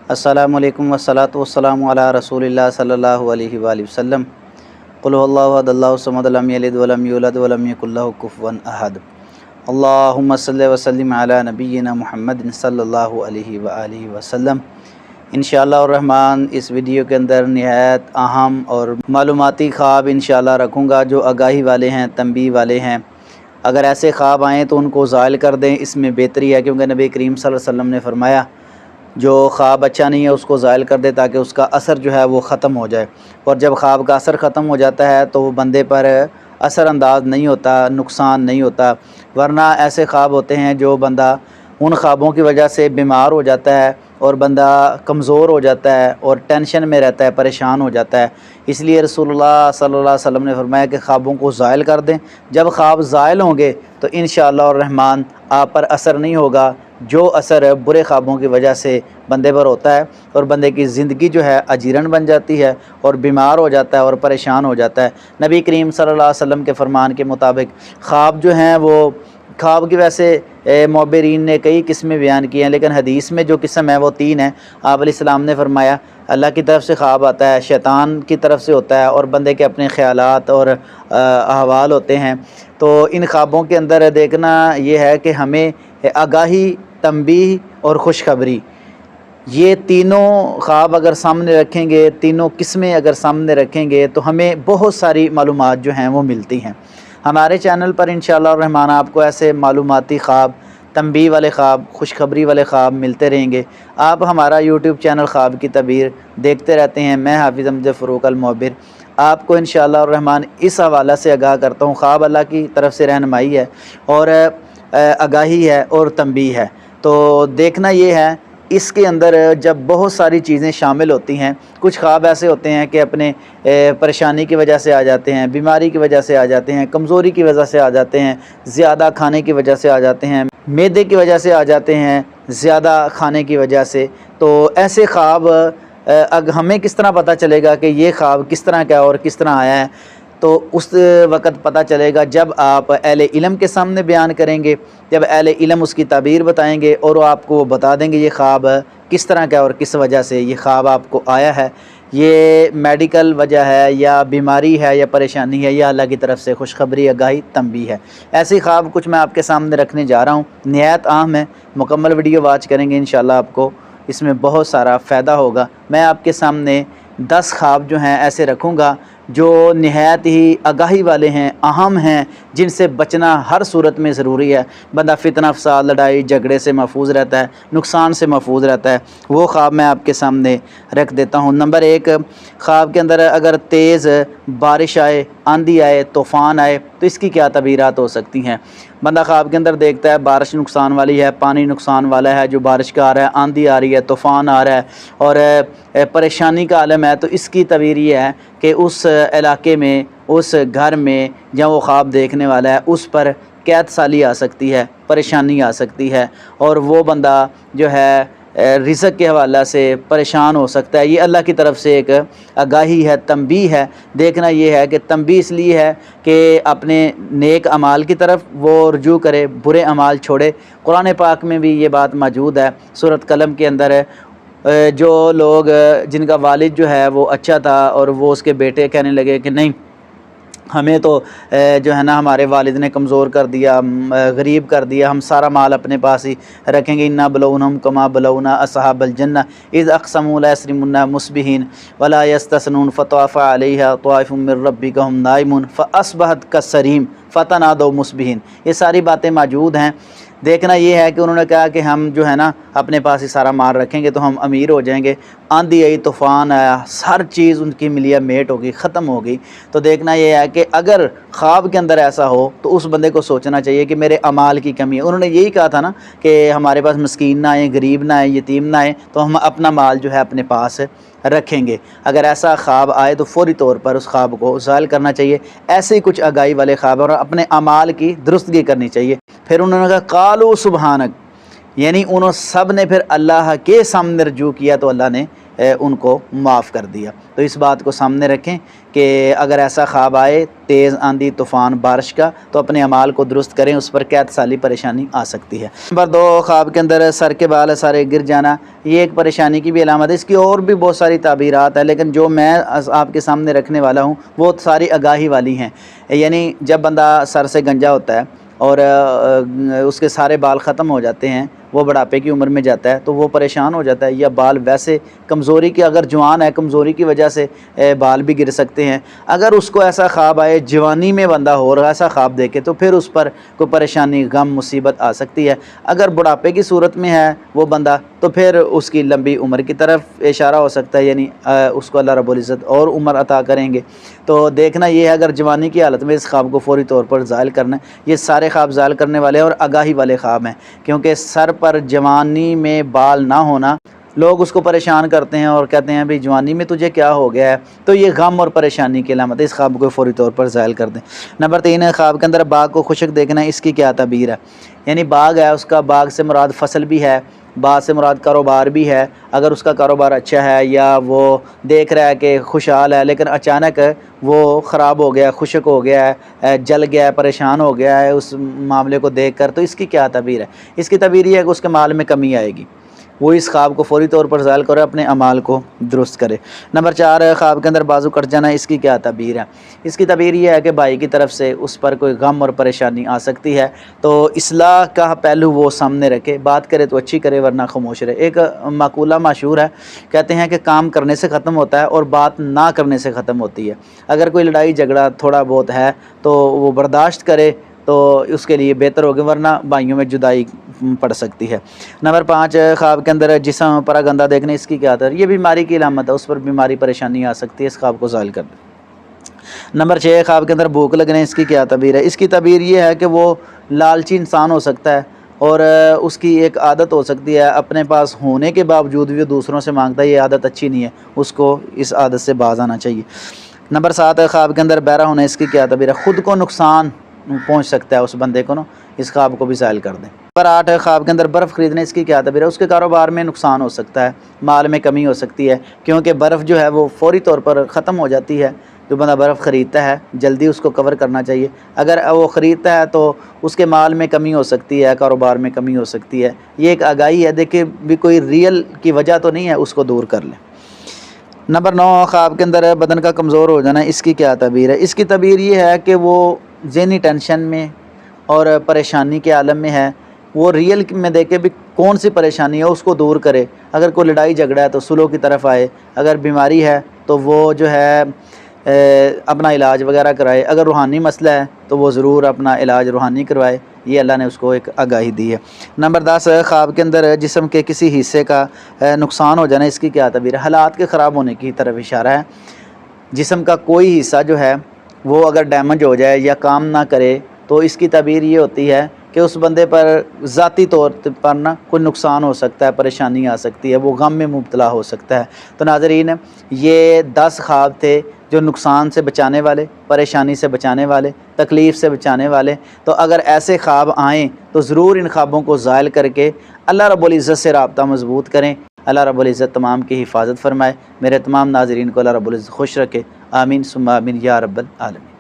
अस्सलामुअलैकुम वस्सलातु वस्सलामु अला रसूलिल्लाह सल्लल्लाहु अलैहि वसल्लम। क़ुल हुवल्लाहु अहद अल्लाहु समद लम यलिद वलम यूलद वलम यकुल लहू कुफुवन अहद। अल्लाहुम्मा सल्लि व सल्लिम अला नबिय्यिना मुहम्मद सल्लल्लाहु अलैहि व आलिहि वसल्लम। इंशाअल्लाह रहमान इस वीडियो के अंदर निहायत अहम और मालूमाती ख्वाब इंशाअल्लाह रखूँगा जो आगाही वाले हैं, तंबीह वाले हैं। अगर ऐसे ख्वाब आएँ तो उनको ज़ाइल कर दें, इसमें बेहतरी है, क्योंकि नबी करीम सल्लल्लाहु अलैहि वसल्लम ने फरमाया जो ख्वाब अच्छा नहीं है उसको ज़ाइल कर दे ताकि उसका असर जो है वो ख़त्म हो जाए। और जब ख्वाब का असर ख़त्म हो जाता है तो वो बंदे पर असर अंदाज नहीं होता, नुकसान नहीं होता। वरना ऐसे ख्वाब होते हैं जो बंदा उन ख्वाबों की वजह से बीमार हो जाता है और बंदा कमज़ोर हो जाता है और टेंशन में रहता है, परेशान हो जाता है। इसलिए रसूलुल्लाह सल्लल्लाहु अलैहि वसल्लम ने फरमाया कि ख्वाबों को ज़ाइल कर दें। जब ख्वाब ज़ाइल होंगे तो इंशाअल्लाह रहमान आप पर असर नहीं होगा जो असर बुरे ख्वाबों की वजह से बंदे पर होता है, और बंदे की ज़िंदगी जो है अजीरन बन जाती है और बीमार हो जाता है और परेशान हो जाता है। नबी करीम सल्लल्लाहु अलैहि वसल्लम के फरमान के मुताबिक ख्वाब जो हैं वो ख्वाब की वैसे मोबरीन ने कई किस्में बयान की हैं, लेकिन हदीस में जो किस्म है वो 3 है। आप अलैहिस्सलाम ने फरमाया अल्लाह की तरफ से ख्वाब आता है, शैतान की तरफ से होता है और बंदे के अपने ख्यालात और अहवाल होते हैं। तो इन ख्वाबों के अंदर देखना ये है कि हमें आगाही, तंबीह और खुशखबरी, ये तीनों ख्वाब अगर सामने रखेंगे, तीनों किस्में अगर सामने रखेंगे तो हमें बहुत सारी मालूमात जो हैं वो मिलती हैं। हमारे चैनल पर इंशाअल्लाह रहमान आपको ऐसे मालूमाती ख्वाब, तंबीह वाले ख्वाब, खुशखबरी वाले ख्वाब मिलते रहेंगे। आप हमारा यूट्यूब चैनल ख्वाब की तबीर देखते रहते हैं। मैं हाफिज़ अहमद फ़रूक अल-मोहबिर आपको इंशाअल्लाह रहमान इस हवाला से आगाह करता हूँ। ख्वाब अल्लाह की तरफ से रहनुमाई है और आगाही है और तंबीह है। तो देखना ये है इसके अंदर जब बहुत सारी चीज़ें शामिल होती हैं। कुछ ख्वाब ऐसे होते हैं कि अपने परेशानी की वजह से आ जाते हैं, बीमारी की वजह से आ जाते हैं, कमज़ोरी की वजह से आ जाते हैं, ज़्यादा खाने की वजह से आ जाते हैं, मैदे की वजह से आ जाते हैं, ज़्यादा खाने की वजह से। तो ऐसे ख्वाब हमें किस तरह पता चलेगा कि ये ख्वाब किस तरह का और किस तरह आया है? तो उस वक़्त पता चलेगा जब आप अहले इल्म के सामने बयान करेंगे, जब अहले इल्म उसकी ताबीर बताएंगे और वो आपको बता देंगे ये ख्वाब किस तरह का और किस वजह से ये ख्वाब आपको आया है, ये मेडिकल वजह है या बीमारी है या परेशानी है या अल्लाह की तरफ से खुशखबरी, आगाही, तंबीह है। ऐसे ख्वाब कुछ मैं आपके सामने रखने जा रहा हूँ, निहायत अहम है। मुकम्मल वीडियो वॉच करेंगे इंशाअल्लाह आपको इसमें बहुत सारा फ़ायदा होगा। मैं आपके सामने 10 ख्वाब जो हैं ऐसे रखूँगा जो निहायत ही आगाही वाले हैं, अहम हैं, जिनसे बचना हर सूरत में ज़रूरी है। बंदा फितना फसाद, लड़ाई झगड़े से महफूज रहता है, नुकसान से महफूज रहता है। वो ख्वाब मैं आपके सामने रख देता हूँ। नंबर 1, ख्वाब के अंदर अगर तेज़ बारिश आए, आंधी आए, तूफ़ान आए तो इसकी क्या तबीरात हो सकती हैं। बंदा ख्वाब के अंदर देखता है बारिश नुकसान वाली है, पानी नुकसान वाला है, जो बारिश का आ रहा है, आंधी आ रही है, तूफ़ान आ रहा है और परेशानी का आलम है, तो इसकी तबीर ये है कि उस इलाके में, उस घर में जहाँ वो ख्वाब देखने वाला है उस पर कैद साली आ सकती है, परेशानी आ सकती है और वो बंदा जो है रिज़्क़ के हवाला से परेशान हो सकता है। ये अल्लाह की तरफ से एक आगाही है, तंबीह है। देखना ये है कि तंबीह इसलिए है कि अपने नेक अमाल की तरफ वो रुजू करे, बुरे अमाल छोड़े। कुरान पाक में भी ये बात मौजूद है, सूरत कलम के अंदर जो लोग जिनका वालिद जो है वो अच्छा था और वो उसके बेटे कहने लगे कि नहीं, हमें तो जो है ना हमारे वालिद ने कमज़ोर कर दिया, गरीब कर दिया, हम सारा माल अपने पास ही रखेंगे। इन्ना बलौनहुम कमा बलौना अस्हाबल जन्नह इज़ अक़समू ला यस्रिमुन्ना मुस्बिहीन वला यस्तस्नून फ़तवाफ़ा अलैहा त्वाइफ़ुम मिर रब्बिका हुम नाइमून फ़अस्बहत कस्सरीम फ़तनादौ मुस्बिहीन। ये सारी बातें मौजूद हैं। देखना ये है कि उन्होंने कहा कि हम जो है ना अपने पास ही सारा माल रखेंगे तो हम अमीर हो जाएंगे। आंधी आई, तूफ़ान आया, हर चीज़ उनकी मिलिया मेट होगी, ख़त्म हो गई। तो देखना ये है कि अगर ख्वाब के अंदर ऐसा हो तो उस बंदे को सोचना चाहिए कि मेरे अमाल की कमी है। उन्होंने यही कहा था ना कि हमारे पास मस्कीन ना आए, गरीब ना आए, यतीम ना आए, तो हम अपना माल जो है अपने पास रखेंगे। अगर ऐसा ख्वाब आए तो फौरी तौर पर उस ख्वाब को ज़ाइल करना चाहिए। ऐसे ही कुछ आगाही वाले ख्वाब और अपने अमाल की दुरुस्तगी करनी चाहिए। फिर उन्होंने कहा कालू सुबहानक, यानी उन्होंने सब ने फिर अल्लाह के सामने रजू किया तो अल्लाह ने ان کو معاف کر دیا۔ تو اس بات کو سامنے رکھیں کہ اگر ایسا خواب آئے تیز آندھی طوفان بارش کا تو اپنے اعمال کو درست کریں، اس پر قحط سالی پریشانی آ سکتی ہے۔ نمبر 2، خواب کے اندر سر کے بال سارے گر جانا، یہ ایک پریشانی کی بھی علامت ہے۔ اس کی اور بھی بہت ساری تعبیرات ہیں، لیکن جو میں آپ کے سامنے رکھنے والا ہوں وہ ساری آگاہی والی ہیں۔ یعنی جب بندہ سر سے گنجا ہوتا ہے اور اس کے سارے بال ختم ہو جاتے ہیں، وہ بڑھاپے کی عمر میں جاتا ہے تو وہ پریشان ہو جاتا ہے، یا بال ویسے کمزوری کی، اگر جوان ہے کمزوری کی وجہ سے بال بھی گر سکتے ہیں۔ اگر اس کو ایسا خواب آئے جوانی میں بندہ ہو رہا ایسا خواب دیکھے تو پھر اس پر کوئی پریشانی غم مصیبت آ سکتی ہے۔ اگر بڑھاپے کی صورت میں ہے وہ بندہ تو پھر اس کی لمبی عمر کی طرف اشارہ ہو سکتا ہے، یعنی اس کو اللہ رب العزت اور عمر عطا کریں گے۔ تو دیکھنا یہ ہے، اگر جوانی کی حالت میں اس خواب کو فوری طور پر زائل کرنا ہے۔ یہ سارے خواب زائل کرنے والے اور آگاہی والے خواب ہیں، کیونکہ سر پر جوانی میں بال نہ ہونا، لوگ اس کو پریشان کرتے ہیں اور کہتے ہیں بھئی جوانی میں تجھے کیا ہو گیا ہے، تو یہ غم اور پریشانی کی علامت ہے۔ اس خواب کو فوری طور پر زائل کر دیں۔ نمبر 3، خواب کے اندر باغ کو خشک دیکھنا، اس کی کیا تعبیر ہے؟ یعنی باغ ہے، اس کا باغ سے مراد فصل بھی ہے، باغ سے مراد کاروبار بھی ہے۔ اگر اس کا کاروبار اچھا ہے یا وہ دیکھ رہا ہے کہ خوشحال ہے، لیکن اچانک وہ خراب ہو گیا، خشک ہو گیا ہے، جل گیا ہے، پریشان ہو گیا ہے اس معاملے کو دیکھ کر، تو اس کی کیا تعبیر ہے؟ اس کی تعبیر یہ ہے کہ اس کے مال میں کمی آئے گی۔ وہ اس خواب کو فوری طور پر زائل کرے، اپنے اعمال کو درست کرے۔ نمبر 4، خواب کے اندر بازو کٹ جانا، اس کی کیا تعبیر ہے؟ اس کی تعبیر یہ ہے کہ بھائی کی طرف سے اس پر کوئی غم اور پریشانی آ سکتی ہے، تو اصلاح کا پہلو وہ سامنے رکھے، بات کرے تو اچھی کرے ورنہ خاموش رہے۔ ایک مقولہ مشہور ہے، کہتے ہیں کہ کام کرنے سے ختم ہوتا ہے اور بات نہ کرنے سے ختم ہوتی ہے۔ اگر کوئی لڑائی جھگڑا تھوڑا بہت ہے تو وہ برداشت کرے تو اس کے لیے بہتر ہوگا، ورنہ بھائیوں میں جدائی پڑ سکتی ہے۔ نمبر 5، خواب کے اندر جسم پر گندہ دیکھنے، اس کی کیا ہے؟ یہ بیماری کی علامت ہے، اس پر بیماری پریشانی آ سکتی ہے، اس خواب کو زائل کر دیں۔ نمبر 6، خواب کے اندر بھوک لگنے، اس کی کیا تعبیر ہے؟ اس کی تعبیر یہ ہے کہ وہ لالچی انسان ہو سکتا ہے اور اس کی ایک عادت ہو سکتی ہے، اپنے پاس ہونے کے باوجود بھی وہ دوسروں سے مانگتا ہے، یہ عادت اچھی نہیں ہے، اس کو اس عادت سے باز آنا چاہیے۔ نمبر 7، خواب کے اندر بہرا ہونا، اس کی کیا تعبیر ہے؟ خود کو نقصان پہنچ سکتا ہے اس بندے کو نا، اس خواب کو بھی زائل کر دیں۔ نمبر 8، خواب کے اندر برف خریدنے، اس کی کیا تعبیر ہے؟ اس کے کاروبار میں نقصان ہو سکتا ہے، مال میں کمی ہو سکتی ہے، کیونکہ برف جو ہے وہ فوری طور پر ختم ہو جاتی ہے۔ جو بندہ برف خریدتا ہے جلدی اس کو کور کرنا چاہیے، اگر وہ خریدتا ہے تو اس کے مال میں کمی ہو سکتی ہے، کاروبار میں کمی ہو سکتی ہے۔ یہ ایک آگاہی ہے، دیکھیں بھی کوئی ریئل کی وجہ تو نہیں ہے، اس کو دور کر لیں۔ نمبر 9، خواب کے اندر بدن کا کمزور ہو جانا، اس کی کیا تعبیر ہے؟ اس کی تعبیر یہ ہے کہ وہ ذہنی ٹینشن میں اور پریشانی کے عالم میں ہے، وہ ریئل میں دیکھے بھی کون سی پریشانی ہے اس کو دور کرے۔ اگر کوئی لڑائی جھگڑا ہے تو صلح کی طرف آئے، اگر بیماری ہے تو وہ جو ہے اپنا علاج وغیرہ کرائے، اگر روحانی مسئلہ ہے تو وہ ضرور اپنا علاج روحانی کروائے، یہ اللہ نے اس کو ایک آگاہی دی ہے۔ نمبر 10، خواب کے اندر جسم کے کسی حصے کا نقصان ہو جانا، اس کی کیا تعبیر ہے؟ حالات کے خراب ہونے کی طرف اشارہ ہے۔ جسم کا کوئی حصہ جو ہے وہ اگر ڈیمیج ہو جائے یا کام نہ کرے تو اس کی تعبیر یہ ہوتی ہے کہ اس بندے پر ذاتی طور پر نا کوئی نقصان ہو سکتا ہے، پریشانی آ سکتی ہے، وہ غم میں مبتلا ہو سکتا ہے۔ تو ناظرین، یہ 10 خواب تھے جو نقصان سے بچانے والے، پریشانی سے بچانے والے، تکلیف سے بچانے والے۔ تو اگر ایسے خواب آئیں تو ضرور ان خوابوں کو زائل کر کے اللہ رب العزت سے رابطہ مضبوط کریں۔ اللہ رب العزت تمام کی حفاظت فرمائے، میرے تمام ناظرین کو اللہ رب العزت خوش رکھے، آمین ثم آمین یا رب العالمین۔